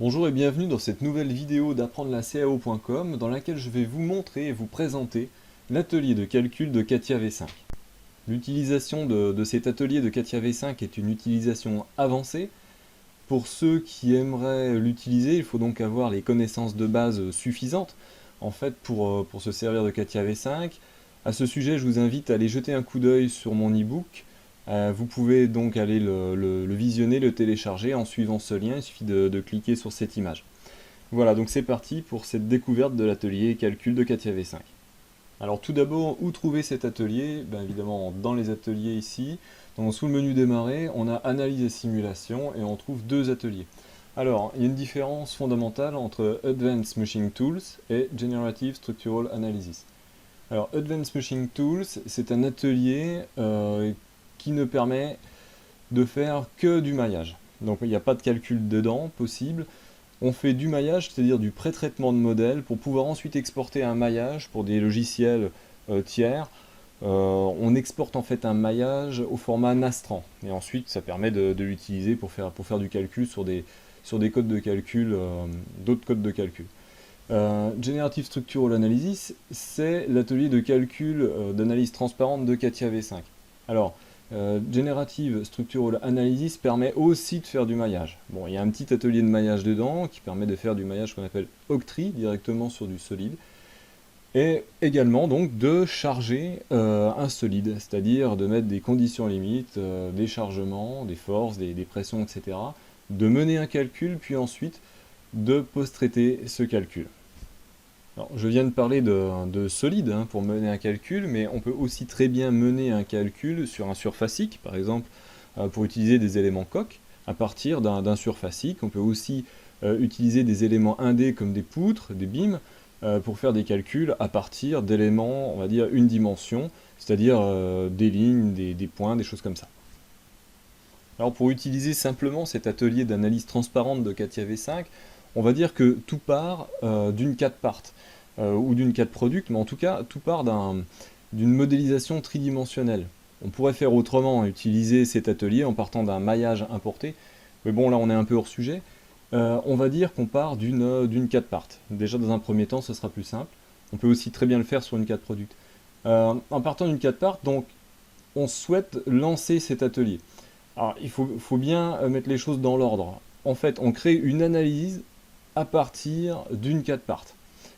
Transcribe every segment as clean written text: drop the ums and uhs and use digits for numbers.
Bonjour et bienvenue dans cette nouvelle vidéo d'apprendre la CAO.com dans laquelle je vais vous montrer et vous présenter l'atelier de calcul de CATIA V5. L'utilisation de cet atelier de CATIA V5 est une utilisation avancée. Pour ceux qui aimeraient l'utiliser, il faut donc avoir les connaissances de base suffisantes en fait pour se servir de CATIA V5. À ce sujet, je vous invite à aller jeter un coup d'œil sur mon e-book. Vous pouvez donc aller le visionner, le télécharger en suivant ce lien, il suffit de cliquer sur cette image. Voilà, donc c'est parti pour cette découverte de l'atelier calcul de CATIA V5. Alors tout d'abord, où trouver cet atelier? Évidemment dans les ateliers ici, sous le menu démarrer, on a analyse et simulation et on trouve deux ateliers. Alors, il y a une différence fondamentale entre Advanced Machine Tools et Generative Structural Analysis. Alors, Advanced Machine Tools, c'est un atelier qui ne permet de faire que du maillage. Donc il n'y a pas de calcul dedans possible. On fait du maillage, c'est-à-dire du pré-traitement de modèles pour pouvoir ensuite exporter un maillage pour des logiciels tiers. On exporte en fait un maillage au format Nastran et ensuite ça permet de l'utiliser pour faire du calcul sur des codes de calcul, d'autres codes de calcul. Generative Structural Analysis, c'est l'atelier de calcul d'analyse transparente de CATIA V5. Alors, Generative Structural Analysis permet aussi de faire du maillage. Bon, il y a un petit atelier de maillage dedans qui permet de faire du maillage qu'on appelle Octree, directement sur du solide. Et également donc de charger un solide, c'est-à-dire de mettre des conditions limites, des chargements, des forces, des pressions, etc. De mener un calcul, puis ensuite de post-traiter ce calcul. Alors, je viens de parler de solide pour mener un calcul, mais on peut aussi très bien mener un calcul sur un surfacique, par exemple pour utiliser des éléments coques à partir d'un surfacique. On peut aussi utiliser des éléments 1D comme des poutres, des beams, pour faire des calculs à partir d'éléments, on va dire, une dimension, c'est-à-dire des lignes, des points, des choses comme ça. Alors pour utiliser simplement cet atelier d'analyse transparente de CATIA V5, on va dire que tout part d'une CAD part ou d'une CAD product, mais en tout cas tout part d'une modélisation tridimensionnelle. On pourrait faire autrement, utiliser cet atelier en partant d'un maillage importé, mais bon là on est un peu hors sujet. On va dire qu'on part d'une CAD part. Déjà dans un premier temps ce sera plus simple. On peut aussi très bien le faire sur une CAD product. En partant d'une CAD part, donc on souhaite lancer cet atelier. Alors il faut bien mettre les choses dans l'ordre. En fait on crée une analyse à partir d'une CAD part.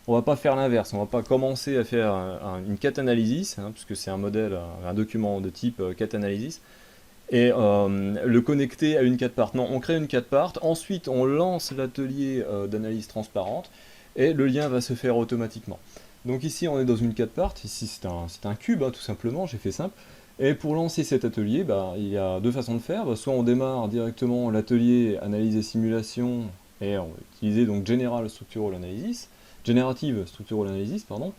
On va pas faire l'inverse, on va pas commencer à faire une CAD analysis, puisque c'est un modèle, un document de type CAD analysis, et le connecter à une CAD part. Non, on crée une CAD part, ensuite on lance l'atelier d'analyse transparente, et le lien va se faire automatiquement. Donc ici on est dans une CAD part, ici c'est un cube, tout simplement, j'ai fait simple. Et pour lancer cet atelier, il y a deux façons de faire. Soit on démarre directement l'atelier analyse et simulation, et on va utiliser donc Generative Structural Analysis, pardon.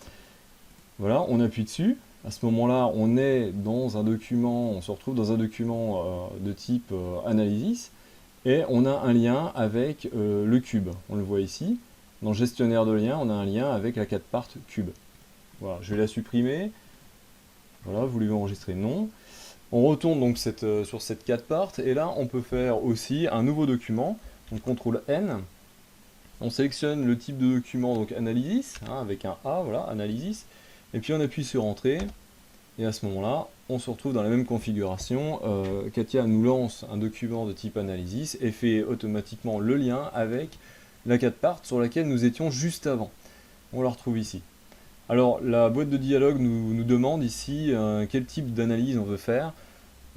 Voilà, on appuie dessus. À ce moment-là, on est dans un document, on se retrouve dans un document de type Analysis, et on a un lien avec le cube. On le voit ici. Dans le gestionnaire de liens, on a un lien avec la CAD part cube. Voilà, je vais la supprimer. Voilà, vous voulez enregistrer non. On retourne donc sur cette CAD part, et là, on peut faire aussi un nouveau document. On CTRL N. On sélectionne le type de document, donc Analysis, avec un A, voilà, Analysis, et puis on appuie sur Entrée, et à ce moment-là, on se retrouve dans la même configuration. CATIA nous lance un document de type Analysis et fait automatiquement le lien avec la CAD part sur laquelle nous étions juste avant. On la retrouve ici. Alors, la boîte de dialogue nous demande ici quel type d'analyse on veut faire.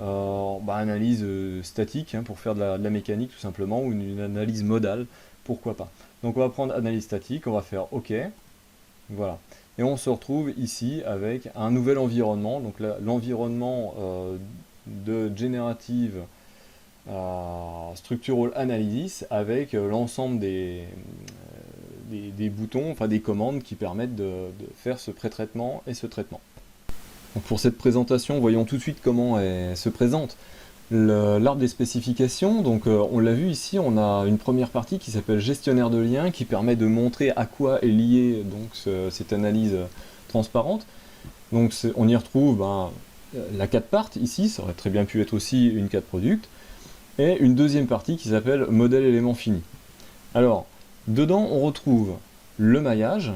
Analyse statique, pour faire de la mécanique tout simplement, ou une analyse modale, pourquoi pas. Donc on va prendre analyse statique, on va faire OK, voilà. Et on se retrouve ici avec un nouvel environnement, donc l'environnement de Generative Structural Analysis avec l'ensemble des boutons, enfin des commandes qui permettent de faire ce pré-traitement et ce traitement. Donc pour cette présentation, voyons tout de suite comment elle se présente. L'arbre des spécifications, donc on l'a vu ici, on a une première partie qui s'appelle gestionnaire de liens, qui permet de montrer à quoi est liée donc, cette analyse transparente. Donc on y retrouve la CAD part ici, ça aurait très bien pu être aussi une CAD product, et une deuxième partie qui s'appelle modèle élément fini. Alors, dedans, on retrouve le maillage.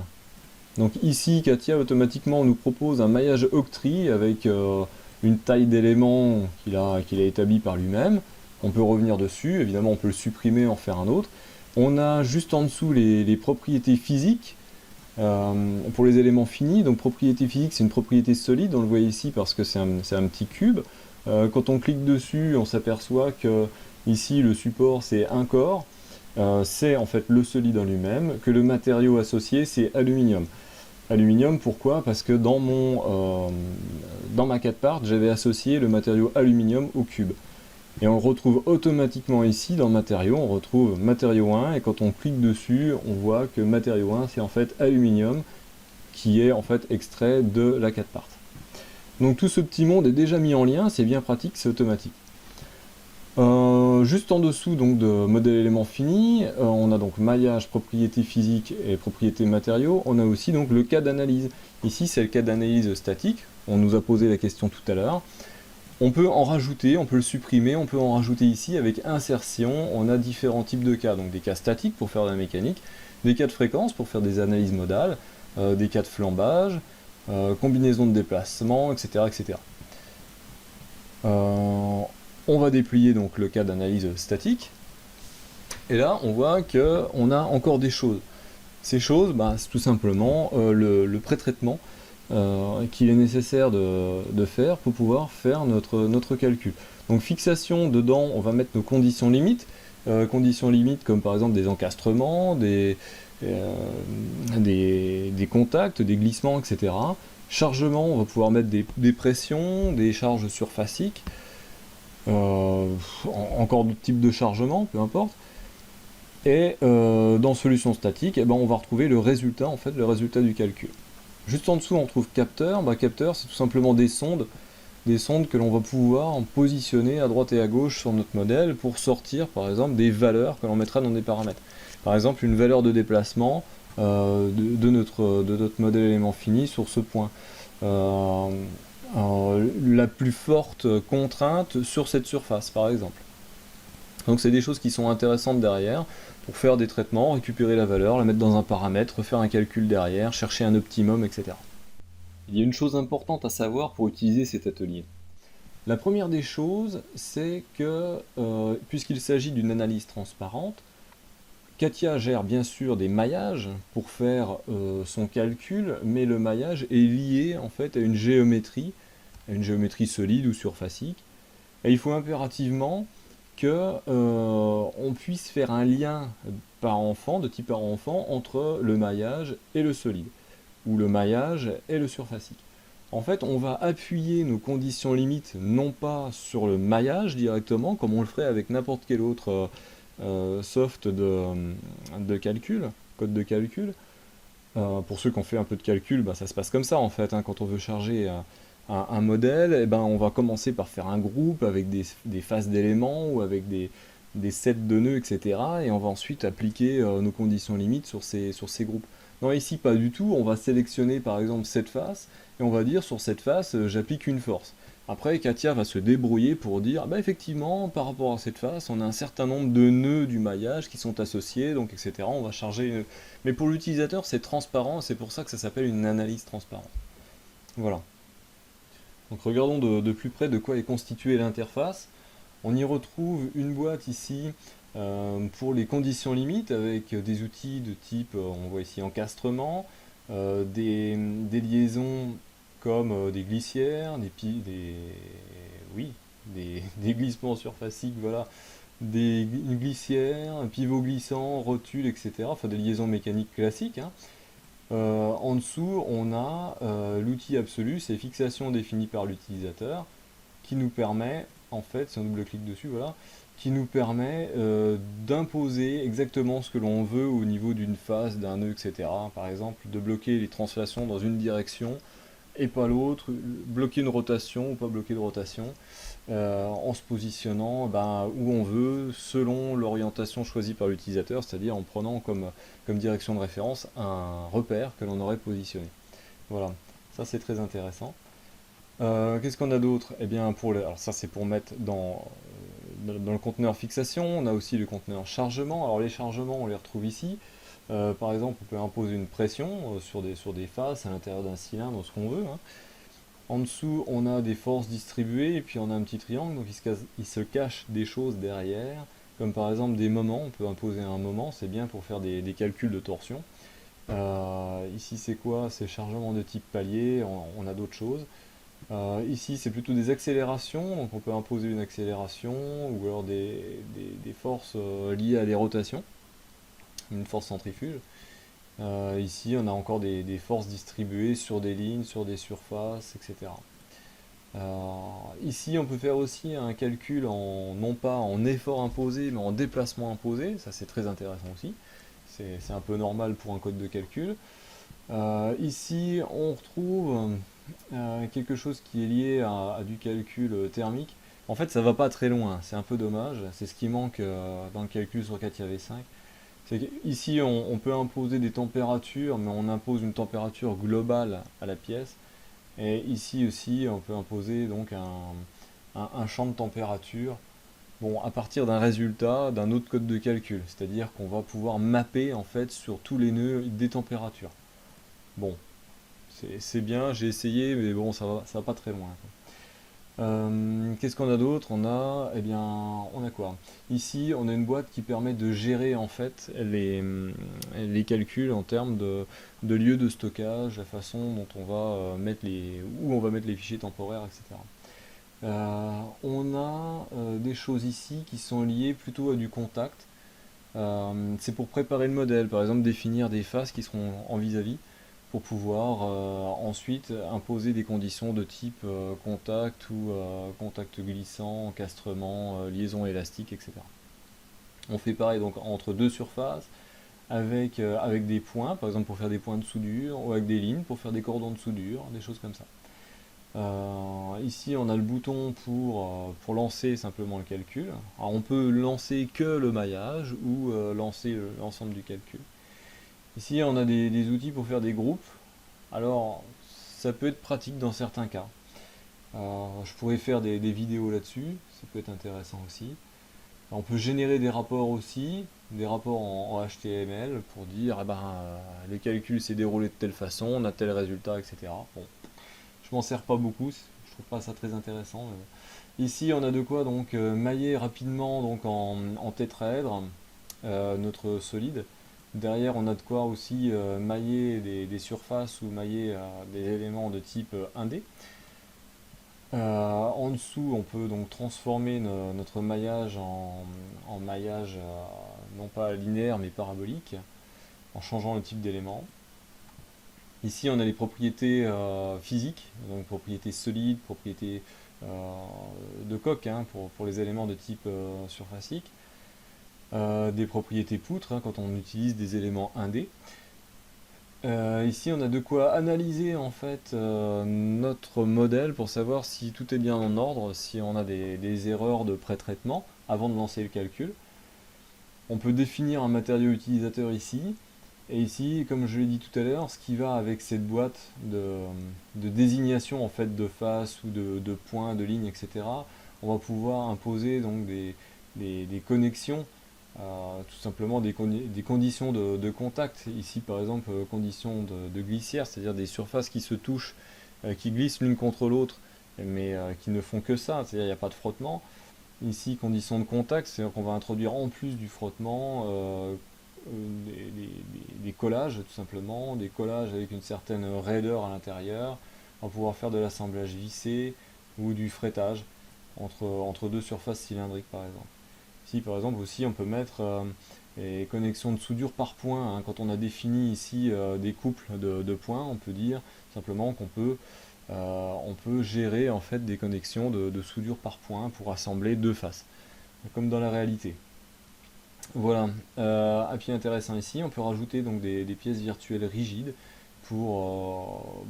Donc ici, Katia automatiquement nous propose un maillage octree avec une taille d'éléments qu'il a établi par lui-même. On peut revenir dessus, évidemment on peut le supprimer, en faire un autre. On a juste en dessous les propriétés physiques pour les éléments finis. Donc propriété physique, c'est une propriété solide, on le voit ici parce que c'est un petit cube. Quand on clique dessus, on s'aperçoit que ici le support c'est un corps. C'est en fait le solide en lui-même, que le matériau associé c'est aluminium. Aluminium, pourquoi? Parce que dans ma 4 part, j'avais associé le matériau aluminium au cube. Et on le retrouve automatiquement ici dans matériaux, on retrouve matériau 1, et quand on clique dessus, on voit que matériau 1 c'est en fait aluminium, qui est en fait extrait de la 4 part. Donc tout ce petit monde est déjà mis en lien, c'est bien pratique, c'est automatique. Juste en dessous donc de modèle élément fini, on a donc maillage, propriété physique et propriété matériaux. On a aussi donc le cas d'analyse. Ici c'est le cas d'analyse statique, on nous a posé la question tout à l'heure. On peut en rajouter, on peut le supprimer, on peut en rajouter ici avec insertion. On a différents types de cas, donc des cas statiques pour faire de la mécanique, des cas de fréquence pour faire des analyses modales, des cas de flambage, combinaison de déplacement, etc. etc. On va déplier donc le cas d'analyse statique, et là on voit qu'on a encore des choses. Ces choses, c'est tout simplement le pré-traitement qu'il est nécessaire de faire pour pouvoir faire notre calcul. Donc fixation, dedans on va mettre nos conditions limites comme par exemple des encastrements, des contacts, des glissements, etc. Chargement, on va pouvoir mettre des pressions, des charges surfaciques, encore d'autres types de chargement, peu importe. Et dans solution statique, on va retrouver le résultat, en fait, le résultat du calcul. Juste en dessous, on trouve capteur. Capteur, c'est tout simplement des sondes que l'on va pouvoir positionner à droite et à gauche sur notre modèle pour sortir, par exemple, des valeurs que l'on mettra dans des paramètres. Par exemple, une valeur de déplacement de notre modèle élément fini sur ce point. La plus forte contrainte sur cette surface, par exemple. Donc c'est des choses qui sont intéressantes derrière, pour faire des traitements, récupérer la valeur, la mettre dans un paramètre, refaire un calcul derrière, chercher un optimum, etc. Il y a une chose importante à savoir pour utiliser cet atelier. La première des choses, c'est que, puisqu'il s'agit d'une analyse transparente, Katia gère bien sûr des maillages pour faire son calcul, mais le maillage est lié en fait à une géométrie solide ou surfacique. Et il faut impérativement que on puisse faire un lien de type parent-enfant entre le maillage et le solide, ou le maillage et le surfacique. En fait, on va appuyer nos conditions limites non pas sur le maillage directement, comme on le ferait avec n'importe quel autre soft de calcul, code de calcul. Pour ceux qui ont fait un peu de calcul, ça se passe comme ça en fait, quand on veut charger un modèle, on va commencer par faire un groupe avec des faces d'éléments ou avec des sets de nœuds, etc. Et on va ensuite appliquer nos conditions limites sur ces groupes. Non, ici pas du tout, on va sélectionner par exemple cette face, et on va dire sur cette face, j'applique une force. Après, Katia va se débrouiller pour dire, effectivement, par rapport à cette face, on a un certain nombre de nœuds du maillage qui sont associés, donc etc. On va charger... Mais pour l'utilisateur, c'est transparent, c'est pour ça que ça s'appelle une analyse transparente. Voilà. Donc regardons de plus près de quoi est constituée l'interface. On y retrouve une boîte ici pour les conditions limites avec des outils de type, on voit ici encastrement, des liaisons comme des glissières, des glissements surfaciques, voilà, une glissière, un pivot glissant, rotule, etc. Enfin des liaisons mécaniques classiques. En dessous, on a l'outil absolu, c'est fixation définie par l'utilisateur, qui nous permet, en fait, si on double-clique dessus, voilà, qui nous permet d'imposer exactement ce que l'on veut au niveau d'une face, d'un nœud, etc. Par exemple, de bloquer les translations dans une direction et pas l'autre, bloquer une rotation ou pas bloquer de rotation, en se positionnant où on veut, selon l'orientation choisie par l'utilisateur, c'est-à-dire en prenant comme direction de référence un repère que l'on aurait positionné. Voilà, ça c'est très intéressant. Qu'est-ce qu'on a d'autre? Alors ça c'est pour mettre dans le conteneur fixation, on a aussi le conteneur chargement. Alors les chargements, on les retrouve ici. Par exemple, on peut imposer une pression sur des faces à l'intérieur d'un cylindre, ce qu'on veut, hein. En dessous, on a des forces distribuées, et puis on a un petit triangle, donc il se cache des choses derrière, comme par exemple des moments. On peut imposer un moment, c'est bien pour faire des calculs de torsion. Ici, c'est quoi? C'est chargement de type palier, on a d'autres choses. Ici, c'est plutôt des accélérations, donc on peut imposer une accélération, ou alors des forces liées à des rotations, une force centrifuge. Ici, on a encore des forces distribuées sur des lignes, sur des surfaces, etc. Ici, on peut faire aussi un calcul non pas en effort imposé, mais en déplacement imposé. Ça, c'est très intéressant aussi. C'est un peu normal pour un code de calcul. Ici, on retrouve quelque chose qui est lié à du calcul thermique. En fait, ça va pas très loin, c'est un peu dommage. C'est ce qui manque dans le calcul sur CATIA V5. Ici, on peut imposer des températures, mais on impose une température globale à la pièce. Et ici aussi, on peut imposer donc un champ de température, bon, à partir d'un résultat d'un autre code de calcul. C'est-à-dire qu'on va pouvoir mapper en fait sur tous les nœuds des températures. Bon, c'est bien, j'ai essayé, mais bon, ça va pas très loin, quoi. Qu'est-ce qu'on a d'autre? Eh bien, on a quoi? Ici, on a une boîte qui permet de gérer en fait les calculs en termes de lieu de stockage, la façon dont on va où on va mettre les fichiers temporaires, etc. On a des choses ici qui sont liées plutôt à du contact. C'est pour préparer le modèle, par exemple définir des faces qui seront en vis-à-vis pour pouvoir ensuite imposer des conditions de type contact ou contact glissant, encastrement, liaison élastique, etc. On fait pareil donc entre deux surfaces avec des points, par exemple pour faire des points de soudure, ou avec des lignes pour faire des cordons de soudure, des choses comme ça. Ici on a le bouton pour lancer simplement le calcul. Alors, on peut lancer que le maillage ou lancer l'ensemble du calcul. Ici, on a des outils pour faire des groupes. Alors, ça peut être pratique dans certains cas. Je pourrais faire des vidéos là-dessus, ça peut être intéressant aussi. On peut générer des rapports aussi, des rapports en HTML pour dire, le calcul s'est déroulé de telle façon, on a tel résultat, etc. Bon, je m'en sers pas beaucoup, je trouve pas ça très intéressant. Ici, on a de quoi donc mailler rapidement donc en tétraèdre notre solide. Derrière, on a de quoi aussi mailler des surfaces ou mailler des éléments de type 1D. En dessous, on peut donc transformer notre maillage en maillage non pas linéaire mais parabolique en changeant le type d'élément. Ici, on a les propriétés physiques, donc propriétés solides, propriétés de coque hein, pour les éléments de type surfacique. Des propriétés poutres hein, quand on utilise des éléments 1D. Ici on a de quoi analyser en fait notre modèle pour savoir si tout est bien en ordre, si on a des erreurs de pré-traitement avant de lancer le calcul. On peut définir un matériau utilisateur ici, et ici, comme je l'ai dit tout à l'heure, ce qui va avec cette boîte de désignation en fait de face ou de points, de lignes, etc. On va pouvoir imposer donc des connexions, tout simplement des conditions de contact. Ici par exemple conditions de glissière, c'est-à-dire des surfaces qui se touchent, qui glissent l'une contre l'autre, mais qui ne font que ça, c'est-à-dire il n'y a pas de frottement. Ici conditions de contact, c'est-à-dire qu'on va introduire en plus du frottement des collages tout simplement, des collages avec une certaine raideur à l'intérieur. On va pouvoir faire de l'assemblage vissé ou du frettage entre deux surfaces cylindriques par exemple. Ici par exemple aussi on peut mettre les connexions de soudure par point, hein. Quand on a défini ici des couples de points, on peut dire simplement on peut gérer en fait des connexions de soudure par point pour assembler deux faces, comme dans la réalité. Voilà, et puis intéressant ici, on peut rajouter donc des pièces virtuelles rigides pour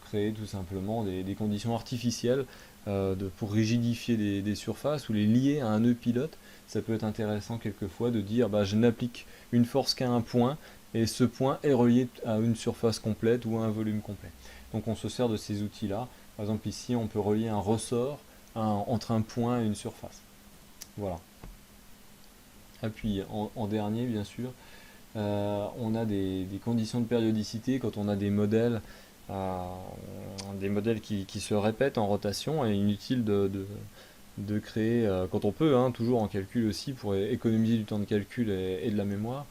créer tout simplement des conditions artificielles pour rigidifier des surfaces ou les lier à un nœud pilote. Ça peut être intéressant quelquefois de dire je n'applique une force qu'à un point et ce point est relié à une surface complète ou à un volume complet. Donc on se sert de ces outils-là. Par exemple ici on peut relier un ressort entre un point et une surface. Voilà. Et puis en dernier, bien sûr, on a des conditions de périodicité quand on a euh, des modèles qui se répètent en rotation, et inutile de créer, quand on peut, hein, toujours en calcul aussi, pour économiser du temps de calcul et de la mémoire.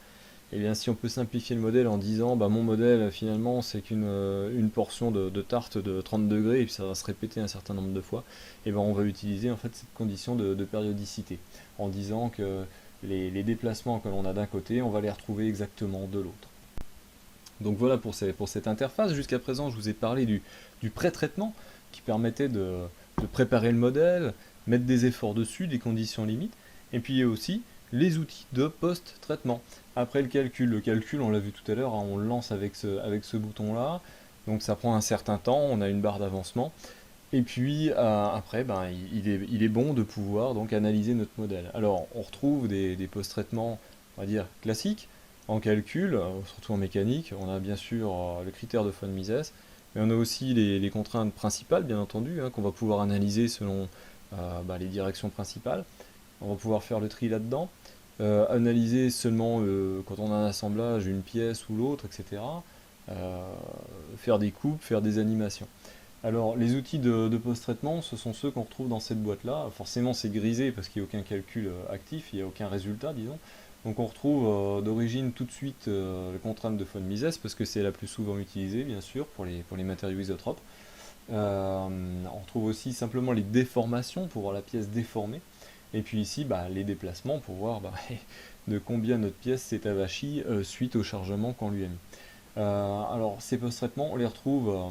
Et bien si on peut simplifier le modèle en disant bah, mon modèle finalement c'est qu'une portion de tarte de 30 degrés et puis ça va se répéter un certain nombre de fois, et ben on va utiliser en fait cette condition de périodicité en disant que les déplacements que l'on a d'un côté, on va les retrouver exactement de l'autre. Donc voilà pour cette interface. Jusqu'à présent, je vous ai parlé du pré-traitement qui permettait de préparer le modèle, mettre des efforts dessus, des conditions limites, et puis il y a aussi les outils de post-traitement. Après le calcul, on l'a vu tout à l'heure, hein, on le lance avec ce bouton-là, donc ça prend un certain temps, on a une barre d'avancement, et puis après, ben, il est bon de pouvoir donc analyser notre modèle. Alors on retrouve des post-traitements, on va dire, classiques, en calcul, surtout en mécanique. On a bien sûr le critère de von Mises, mais on a aussi les contraintes principales, bien entendu, hein, qu'on va pouvoir analyser selon bah, les directions principales. On va pouvoir faire le tri là-dedans. Analyser seulement quand on a un assemblage, une pièce ou l'autre, etc. Faire des coupes, faire des animations. Alors, les outils de post-traitement, ce sont ceux qu'on retrouve dans cette boîte-là. Forcément, c'est grisé parce qu'il n'y a aucun calcul actif, il n'y a aucun résultat, disons. Donc, on retrouve d'origine tout de suite les contraintes de von Mises parce que c'est la plus souvent utilisée, bien sûr, pour les matériaux isotropes. On retrouve aussi simplement les déformations pour voir la pièce déformée. Et puis ici, bah, les déplacements pour voir bah, de combien notre pièce s'est avachie suite au chargement qu'on lui a mis. Alors ces post-traitements, on les retrouve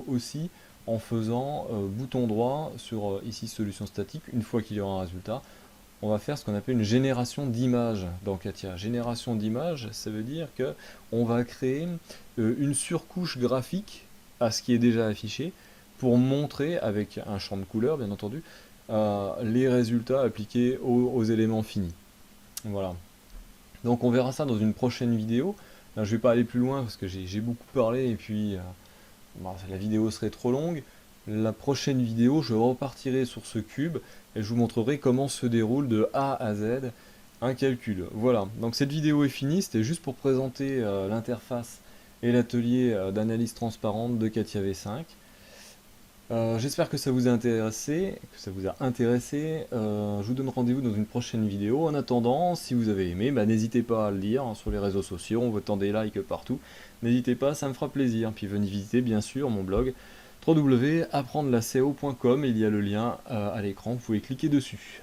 aussi en faisant bouton droit sur ici solution statique. Une fois qu'il y aura un résultat, on va faire ce qu'on appelle une génération d'images dans Katia. Génération d'images, ça veut dire que on va créer une surcouche graphique à ce qui est déjà affiché pour montrer avec un champ de couleurs, bien entendu, les résultats appliqués aux éléments finis. Voilà. Donc on verra ça dans une prochaine vidéo. Là, je ne vais pas aller plus loin parce que j'ai beaucoup parlé et puis bah, la vidéo serait trop longue. La prochaine vidéo, je repartirai sur ce cube et je vous montrerai comment se déroule de A à Z un calcul. Voilà, donc cette vidéo est finie, c'était juste pour présenter l'interface et l'atelier d'analyse transparente de CATIA V5. J'espère que ça vous a intéressé, je vous donne rendez-vous dans une prochaine vidéo. En attendant, si vous avez aimé, bah, n'hésitez pas à le dire hein, sur les réseaux sociaux, on veut tant des likes partout. N'hésitez pas, ça me fera plaisir. Puis venez visiter bien sûr mon blog www.apprendrelacao.com, il y a le lien à l'écran, vous pouvez cliquer dessus.